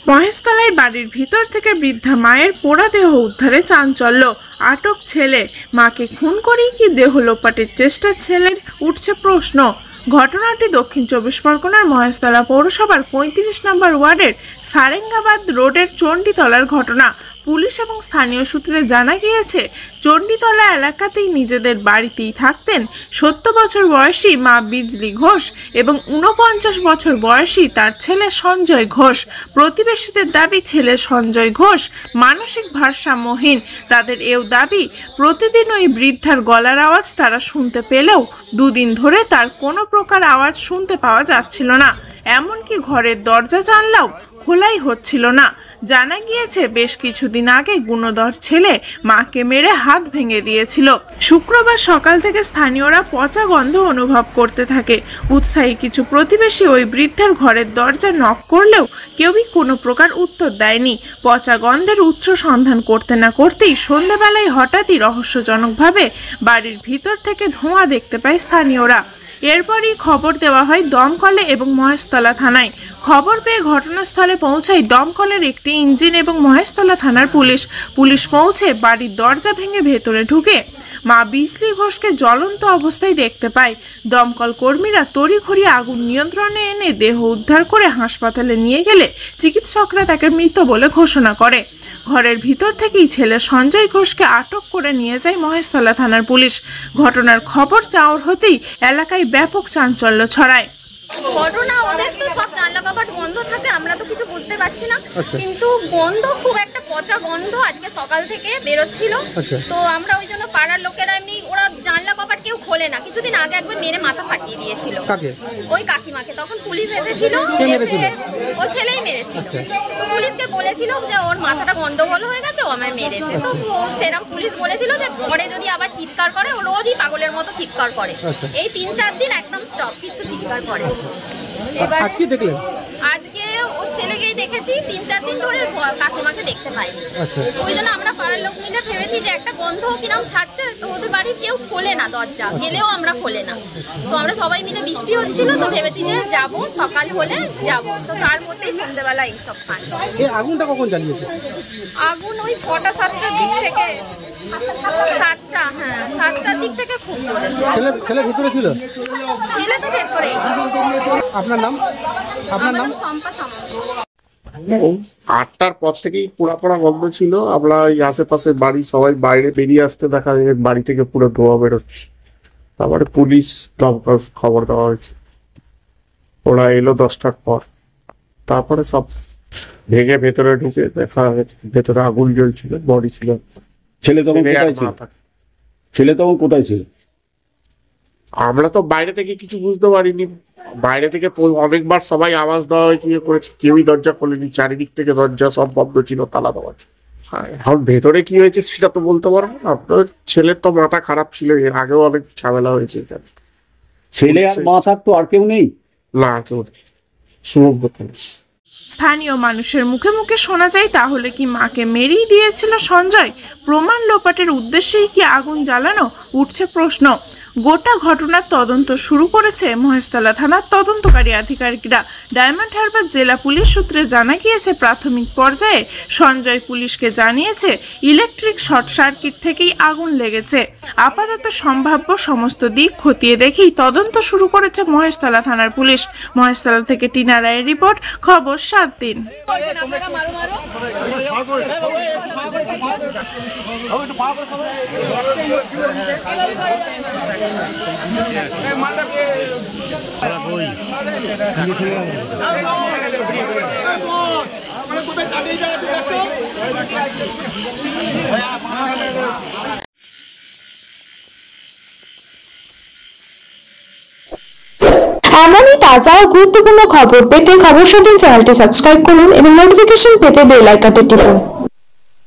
মহেশতলায় বাড়ির ভিতর থেকে বৃদ্ধা মায়ের পোড়া দেহ উদ্ধারে চাঞ্চল্য। আটক ছেলে। মাকে খুন করেই কি দেহ লোপাটের চেষ্টা ছেলের, উঠছে প্রশ্ন। ঘটনাটি দক্ষিণ 24 পরগনার মহেশতলা পৌরসভার 35 নম্বর ওয়ার্ডের সারেঙ্গাবাদ রোডের চণ্ডীতলার ঘটনা। পুলিশ এবং স্থানীয় সূত্রে জানা গিয়েছে, চণ্ডীতলা এলাকাতেই নিজেদের বাড়িতেই থাকতেন 70 বছর বয়সী মা বিজলি ঘোষ এবং 49 বছর বয়সী তার ছেলে সঞ্জয় ঘোষ। প্রতিবেশীদের দাবি, ছেলে সঞ্জয় ঘোষ মানসিক ভারসাম্যহীন। তাদের এও দাবি, প্রতিদিন ওই বৃদ্ধার গলার আওয়াজ তারা শুনতে পেলেও দুদিন ধরে তার কোনো প্রকার আওয়াজ শুনতে পাওয়া যাচ্ছিল না। এমনকি ঘরের দরজা জানলাও খোলাই হচ্ছিল না। জানা গিয়েছে, বেশ কিছুদিন আগে গুণধর ছেলে মাকে মেরে হাত ভেঙে দিয়েছিল। শুক্রবার সকাল থেকে স্থানীয়রা পচা গন্ধ অনুভব করতে থাকে। উৎসাহী কিছু প্রতিবেশী ওই বৃদ্ধার ঘরের দরজা নক করলেও কেউই কোনো প্রকার উত্তর দেয়নি। পচা গন্ধের উৎস সন্ধান করতে না করতেই সন্ধ্যাবেলায় হঠাৎই রহস্যজনকভাবে বাড়ির ভিতর থেকে ধোঁয়া দেখতে পায় স্থানীয়রা। এরপরই খবর দেওয়া হয় দমকলে এবং মহেশতলা থানায়। খবর পেয়ে ঘটনাস্থলে পৌঁছায় দমকলের একটি ইঞ্জিন এবং মহেশতলা থানার পুলিশ। পুলিশ পৌঁছে বাড়ির দরজা ভেঙে ভেতরে ঢুকে মা বিজলি ঘোষকে জ্বলন্ত অবস্থায় দেখতে পায়। দমকল কর্মীরা তড়িঘড়ি আগুন নিয়ন্ত্রণে এনে দেহ উদ্ধার করে হাসপাতালে নিয়ে গেলে চিকিৎসকরা তাকে মৃত বলে ঘোষণা করে। ঘরের ভিতর থেকেই ছেলে সঞ্জয় ঘোষকে আটক করে নিয়ে যায় মহেশতলা থানার পুলিশ। ঘটনার খবর চাউর হতেই এলাকায় ব্যাপক চাঞ্চল্য ছড়ায়। ঘটনা, ওদের তো সব জানলা কাপাট বন্ধ থাকে, আমরা তো কিছু বুঝতে পারছি না, কিন্তু গন্ধ খুব একটা পচা গন্ধ আজকে সকাল থেকে বেরোচ্ছিল। তো আমরা ওই জন্য পাড়ার লোকেরা এমনি, ওরা জানলা কাপাট কেউ খোলে না। কিছুদিন আগে একবার মেরে মাথা ফাটিয়ে দিয়েছিল ওই কাকিমাকে, তখন পুলিশ এসেছিল, ও ছেলেই মেরেছিল। পুলিশকে বলেছিল যে ওর মাথাটা গন্ডগোল হয়ে গেছে, ও আমায় মেরেছে। তো সেরকম পুলিশ বলেছিল যে পরে যদি আবার চিৎকার করে, ও রোজই পাগলের মতো চিৎকার করে। এই 3-4 দিন একদম স্টপ, কিছু চিৎকার করে। এবার আজকে দেখলেন? আজকে ও ছেলেকেই দেখেছি, 3-4 দিন ধরে কাকিমাকে দেখতে পাইনি। ওই জন্য আমরা পাড়ার লোক মিলে ভেবেছি যে একটা গন্ধ কিরম ছাড়ছে, তো ওদের বাড়ির কেউ খোলে না দরজা, গেলেও আমরা খোলে না। তো আমরা সবাই মিলে, বৃষ্টি হচ্ছিল তো ভেবেছি যে যাব, সকাল হলে যাব। তো তার মধ্যেই সন্ধ্যেবেলা এইসব কাজ। এই আগুনটা কখন জ্বালিয়েছে? আগুন ওই 6টা-7টার দিক থেকে, 7টা, হ্যাঁ 7টার দিক থেকে খুব চলেছে। ছেলে ভিতরে ছিল? ছেলে তো ভেতরে। আপনার নাম? আপনার নাম? শম্পা সামন্ত। 8টার পর থেকেই পোড়া পোড়া গন্ধ ছিল। আমরা এই আশেপাশে বাড়ি সবাই বাইরে বেরিয়ে আসতে দেখা যায় বাড়ি থেকে পুরো ধোঁয়া বেরোচ্ছে। তারপরে পুলিশ দমকল খবর দেওয়া হয়েছে, ওরা এলো 10টার পর। তারপরে সব ভেঙে ভেতরে ঢুকে দেখা ভেতরে আগুন জ্বলছিল, বডি ছিল। ছেলে তখন কোথায় ছিল? আমরা তো বাইরে থেকে কিছু বুঝতে পারিনি। বাইরে থেকে অনেকবার সবাই আওয়াজ দেওয়া হয়েছে, করেছে, কেউই দরজা খোলেনি। চারিদিক থেকে দরজা সব বন্ধ ছিল, তালা দেওয়া ছিল। এখন ভেতরে কি হয়েছে সেটা তো বলতে পারবো না। আপনার ছেলের তো মাথা খারাপ ছিল, এর আগেও অনেক ঝামেলা হয়েছে। ছেলে আর মা থাকতো, আর কেউ নেই? না, কেউ নেই। সমুদ্র। স্থানীয় মানুষের মুখে মুখে শোনা যায়, তাহলে কি মাকে মেরেই দিয়েছিল সঞ্জয়? প্রমাণ লোপাটের উদ্দেশ্যেই কি আগুন জ্বালানো, উঠছে প্রশ্ন। গোটা ঘটনার তদন্ত শুরু করেছে মহেশতলা থানার তদন্তকারী আধিকারিকরা। ডায়মন্ড হারবার জেলা পুলিশ সূত্রে জানা গিয়েছে, প্রাথমিক পর্যায়ে সঞ্জয় পুলিশকে জানিয়েছে ইলেকট্রিক শর্ট সার্কিট থেকেই আগুন লেগেছে। আপাতত সম্ভাব্য সমস্ত দিক খতিয়ে দেখেই তদন্ত শুরু করেছে মহেশতলা থানার পুলিশ। মহেশতলা থেকে টিনা রায়ের রিপোর্ট, খবর 7 দিন। এমনই তাজা ও গুরুত্বপূর্ণ খবর পেতে খবর 7 চ্যানেলটি সাবস্ক্রাইব করুন এবং নোটিফিকেশন পেতে বেল আইকনটি টিপুন।